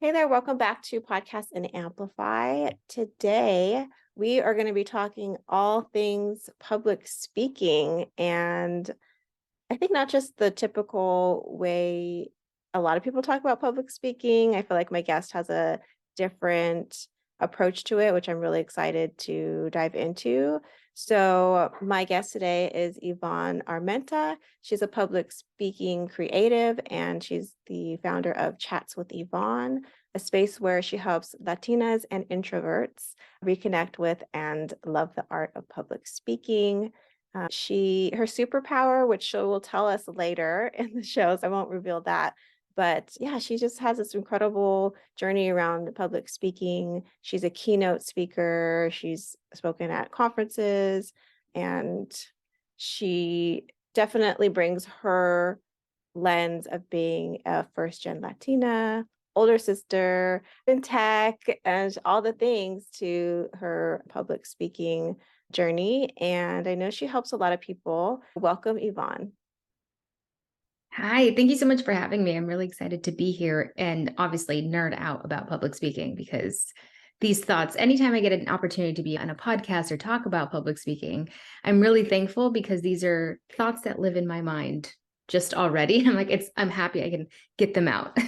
Hey there, welcome back to Podcast and Amplify. Today, we are going to be talking all things public speaking. And I think not just the typical way a lot of people talk about public speaking. I feel like my guest has a different approach to it, which I'm really excited to dive into. So, my guest today is Yvonne Armenta. She's a public speaking creative and she's the founder of Chats with Yvonne, a space where she helps Latinas and introverts reconnect with and love the art of public speaking. Her superpower, which she will tell us later in the shows, I won't reveal that. But yeah, she just has this incredible journey around public speaking. She's a keynote speaker. She's spoken at conferences, and she definitely brings her lens of being a first gen Latina, older sister in tech, and all the things to her public speaking journey. And I know she helps a lot of people. Welcome, Yvonne. Hi, thank you so much for having me. I'm really excited to be here and obviously nerd out about public speaking because these thoughts, anytime I get an opportunity to be on a podcast or talk about public speaking, I'm really thankful because these are thoughts that live in my mind just already. I'm happy I can get them out.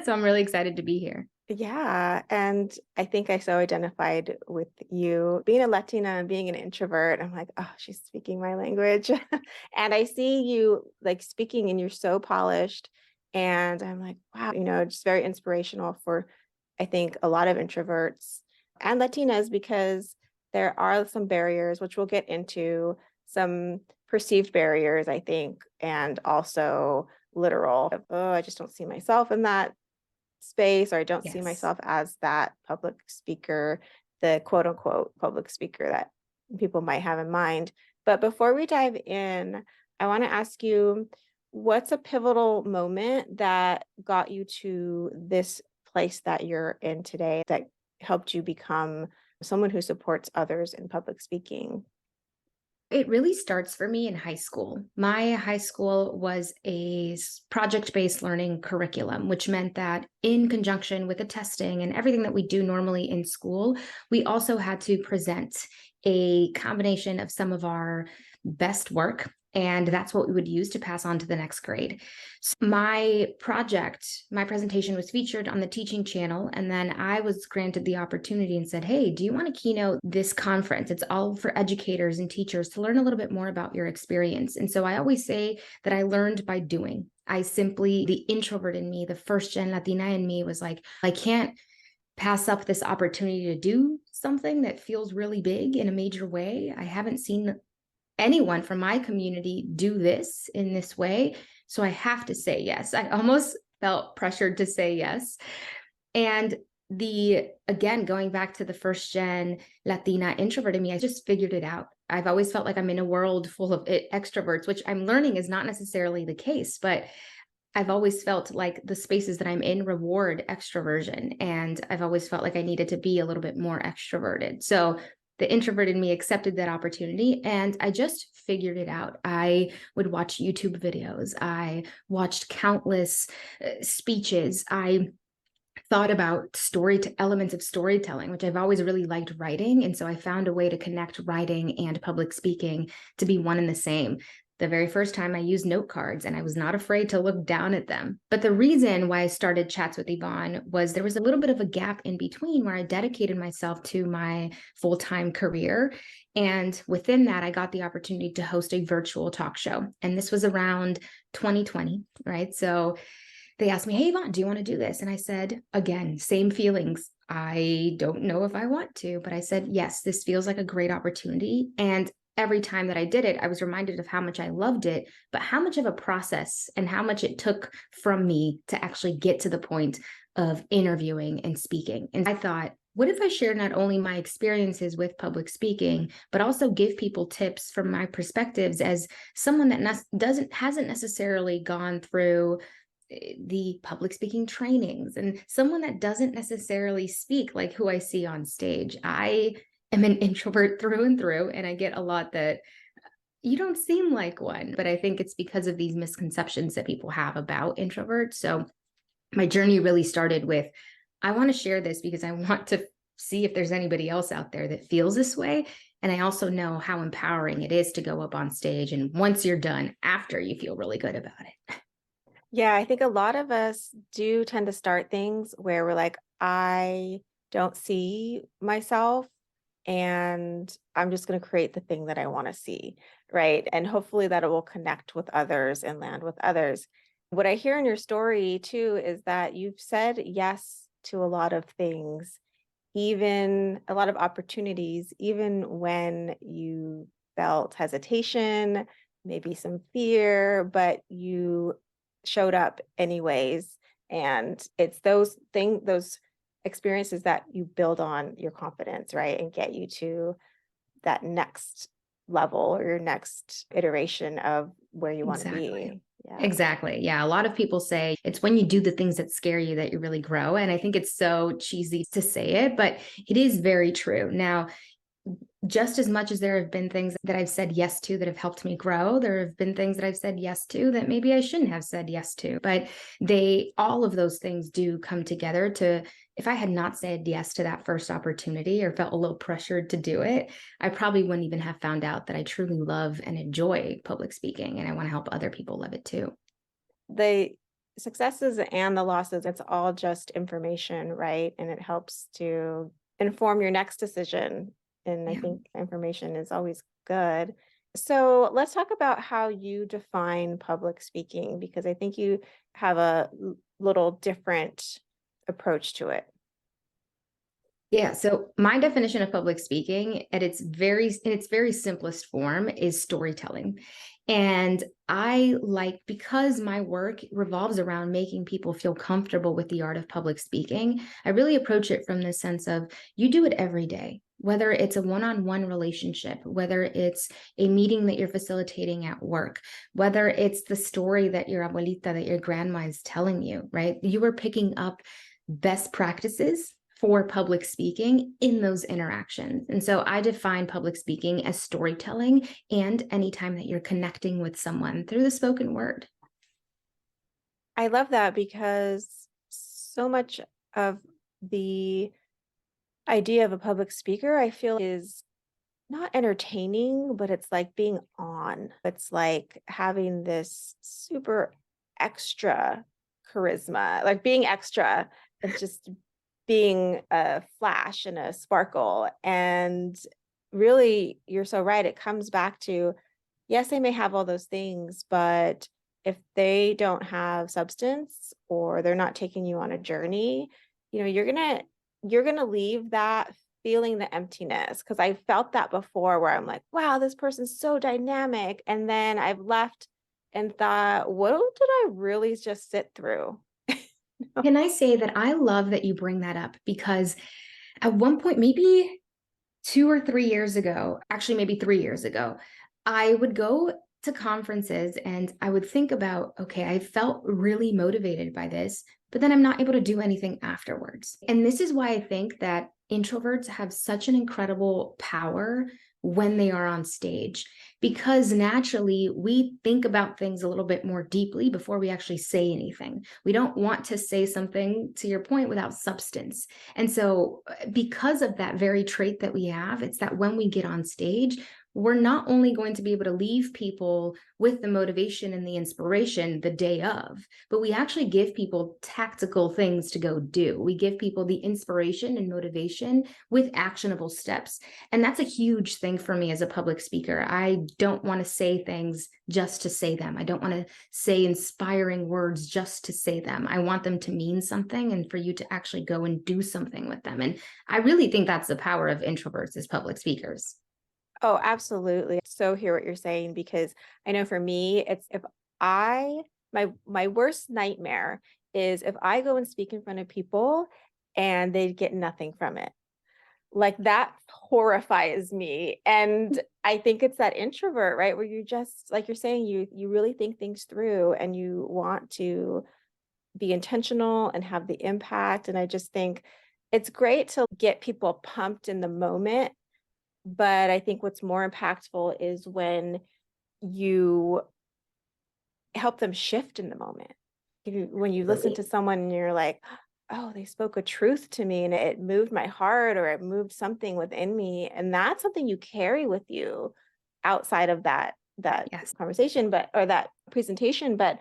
So I'm really excited to be here. Yeah, and I think I so identified with you being a Latina and being an introvert. I'm like, oh, she's speaking my language. And I see you like speaking and you're so polished. And I'm like, wow, just very inspirational for, I think, a lot of introverts and Latinas because there are some barriers, which we'll get into, some perceived barriers, I think, and also literal. Oh, I just don't see myself in that space, or I don't see Yes. myself as that public speaker, the quote unquote public speaker that people might have in mind. But before we dive in, I want to ask you, what's a pivotal moment that got you to this place that you're in today that helped you become someone who supports others in public speaking? It really starts for me in high school. My high school was a project-based learning curriculum, which meant that in conjunction with the testing and everything that we do normally in school, we also had to present a combination of some of our best work. And that's what we would use to pass on to the next grade. So my presentation was featured on the teaching channel. And then I was granted the opportunity and said, hey, do you want to keynote this conference? It's all for educators and teachers to learn a little bit more about your experience. And so I always say that I learned by doing. The introvert in me, the first gen Latina in me was like, I can't pass up this opportunity to do something that feels really big in a major way. I haven't seen anyone from my community do this in this way. So I have to say yes. I almost felt pressured to say yes. And again, going back to the first gen Latina introvert in me, I just figured it out. I've always felt like I'm in a world full of extroverts, which I'm learning is not necessarily the case, but I've always felt like the spaces that I'm in reward extroversion. And I've always felt like I needed to be a little bit more extroverted. So the introvert in me accepted that opportunity and I just figured it out. I would watch YouTube videos. I watched countless speeches. I thought about elements of storytelling, which I've always really liked writing. And so I found a way to connect writing and public speaking to be one and the same. The very first time I used note cards and I was not afraid to look down at them. But the reason why I started Chats with Yvonne was there was a little bit of a gap in between where I dedicated myself to my full-time career. And within that, I got the opportunity to host a virtual talk show. And this was around 2020, right? So they asked me, hey, Yvonne, do you want to do this? And I said, again, same feelings. I don't know if I want to, but I said, yes, this feels like a great opportunity. And every time that I did it, I was reminded of how much I loved it, but how much of a process and how much it took from me to actually get to the point of interviewing and speaking. And I thought, what if I share not only my experiences with public speaking, but also give people tips from my perspectives as someone that hasn't necessarily gone through the public speaking trainings and someone that doesn't necessarily speak like who I see on stage. I am an introvert through and through, and I get a lot that you don't seem like one, but I think it's because of these misconceptions that people have about introverts. So my journey really started with I want to share this because I want to see if there's anybody else out there that feels this way. And I also know how empowering it is to go up on stage. And once you're done, after you feel really good about it. Yeah, I think a lot of us do tend to start things where we're like, I don't see myself and I'm just going to create the thing that I want to see, right? And hopefully that it will connect with others and land with others. What I hear in your story too is that you've said yes to a lot of things, even a lot of opportunities, even when you felt hesitation, maybe some fear, but you showed up anyways. And it's those experiences that you build on your confidence, right? And get you to that next level or your next iteration of where you want to Exactly. be. Yeah. Exactly. Yeah. A lot of people say it's when you do the things that scare you that you really grow. And I think it's so cheesy to say it, but it is very true. Now, just as much as there have been things that I've said yes to that have helped me grow, there have been things that I've said yes to that maybe I shouldn't have said yes to. But all of those things do come together to, if I had not said yes to that first opportunity or felt a little pressured to do it, I probably wouldn't even have found out that I truly love and enjoy public speaking. And I want to help other people love it too. The successes and the losses, it's all just information, right? And it helps to inform your next decision. And I Yeah. think information is always good. So let's talk about how you define public speaking, because I think you have a little different approach to it. Yeah, so my definition of public speaking at in its very simplest form is storytelling. And because my work revolves around making people feel comfortable with the art of public speaking, I really approach it from the sense of you do it every day, whether it's a one-on-one relationship, whether it's a meeting that you're facilitating at work, whether it's the story that your abuelita, that your grandma is telling you, right? You are picking up best practices for public speaking in those interactions. And so I define public speaking as storytelling and anytime that you're connecting with someone through the spoken word. I love that because so much of the idea of a public speaker, I feel, is not entertaining, but it's like being on. It's like having this super extra charisma, like being extra and just being a flash and a sparkle. And really, you're so right. It comes back to, yes, they may have all those things, but if they don't have substance or they're not taking you on a journey, you're gonna leave that feeling the emptiness, because I felt that before where I'm like, wow, this person's so dynamic. And then I've left and thought, what did I really just sit through? Can I say that I love that you bring that up because at one point, maybe 2 or 3 years ago, actually, maybe 3 years ago, I would go to conferences and I would think about, okay, I felt really motivated by this, but then I'm not able to do anything afterwards. And this is why I think that introverts have such an incredible power when they are on stage, because naturally we think about things a little bit more deeply before we actually say anything. We don't want to say something, to your point, without substance. And so, because of that very trait that we have, it's that when we get on stage, we're not only going to be able to leave people with the motivation and the inspiration the day of, but we actually give people tactical things to go do. We give people the inspiration and motivation with actionable steps. And that's a huge thing for me as a public speaker. I don't want to say things just to say them. I don't want to say inspiring words just to say them. I want them to mean something and for you to actually go and do something with them. And I really think that's the power of introverts as public speakers. Oh, absolutely. So hear what you're saying, because I know for me, it's if I my worst nightmare is if I go and speak in front of people and they get nothing from it. Like that horrifies me. And I think it's that introvert, right? Where you just, like you're saying, you really think things through and you want to be intentional and have the impact. And I just think it's great to get people pumped in the moment, but I think what's more impactful is when you help them shift in the moment. When you listen to someone and you're like, oh, they spoke a truth to me and it moved my heart or it moved something within me. And that's something you carry with you outside of that Yes. conversation, but or that presentation, but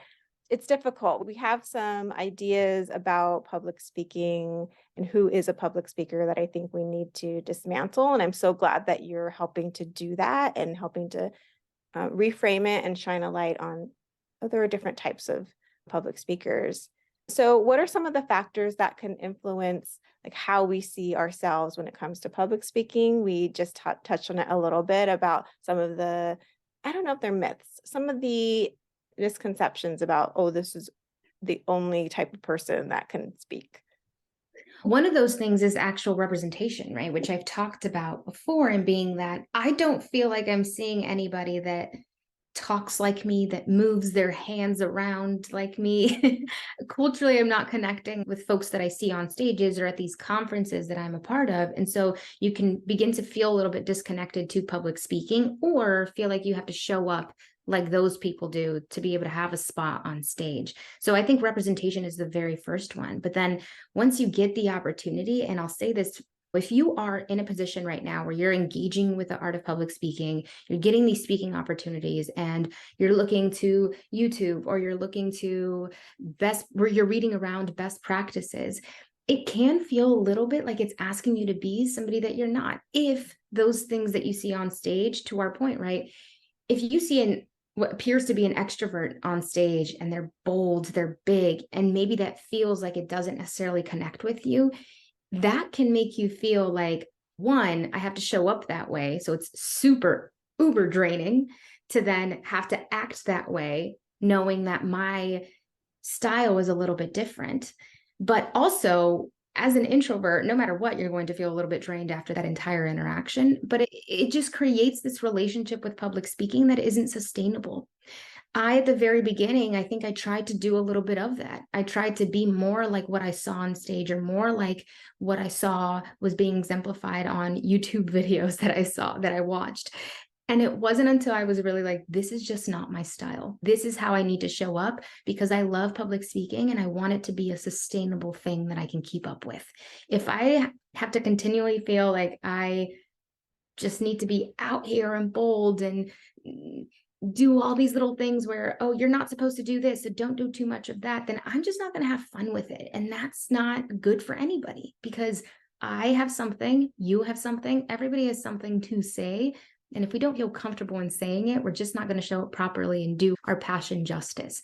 it's difficult. We have some ideas about public speaking and who is a public speaker that I think we need to dismantle. And I'm so glad that you're helping to do that and helping to reframe it and shine a light on other different types of public speakers. So, what are some of the factors that can influence like how we see ourselves when it comes to public speaking? We just touched on it a little bit about some of the, I don't know if they're myths, some of the misconceptions about, oh, this is the only type of person that can speak. One of those things is actual representation, right? Which I've talked about before, and being that I don't feel like I'm seeing anybody that talks like me, that moves their hands around like me. Culturally, I'm not connecting with folks that I see on stages or at these conferences that I'm a part of. And so you can begin to feel a little bit disconnected to public speaking, or feel like you have to show up like those people do to be able to have a spot on stage. So I think representation is the very first one. But then once you get the opportunity, and I'll say this, if you are in a position right now where you're engaging with the art of public speaking, you're getting these speaking opportunities, and you're looking to YouTube, or you're looking to where you're reading around best practices, it can feel a little bit like it's asking you to be somebody that you're not. If those things that you see on stage, to our point, right? If you see what appears to be an extrovert on stage, and they're bold, they're big, and maybe that feels like it doesn't necessarily connect with you, that can make you feel like, one, I have to show up that way. So it's super uber draining to then have to act that way, knowing that my style is a little bit different. But also, as an introvert, no matter what, you're going to feel a little bit drained after that entire interaction. But it just creates this relationship with public speaking that isn't sustainable. At the very beginning, I think I tried to do a little bit of that. I tried to be more like what I saw on stage, or more like what I saw was being exemplified on YouTube videos that I watched. And it wasn't until I was really like, this is just not my style. This is how I need to show up, because I love public speaking and I want it to be a sustainable thing that I can keep up with. If I have to continually feel like I just need to be out here and bold and do all these little things where, oh, you're not supposed to do this, so don't do too much of that, then I'm just not going to have fun with it. And that's not good for anybody, because I have something, you have something, everybody has something to say. And if we don't feel comfortable in saying it, we're just not going to show it properly and do our passion justice.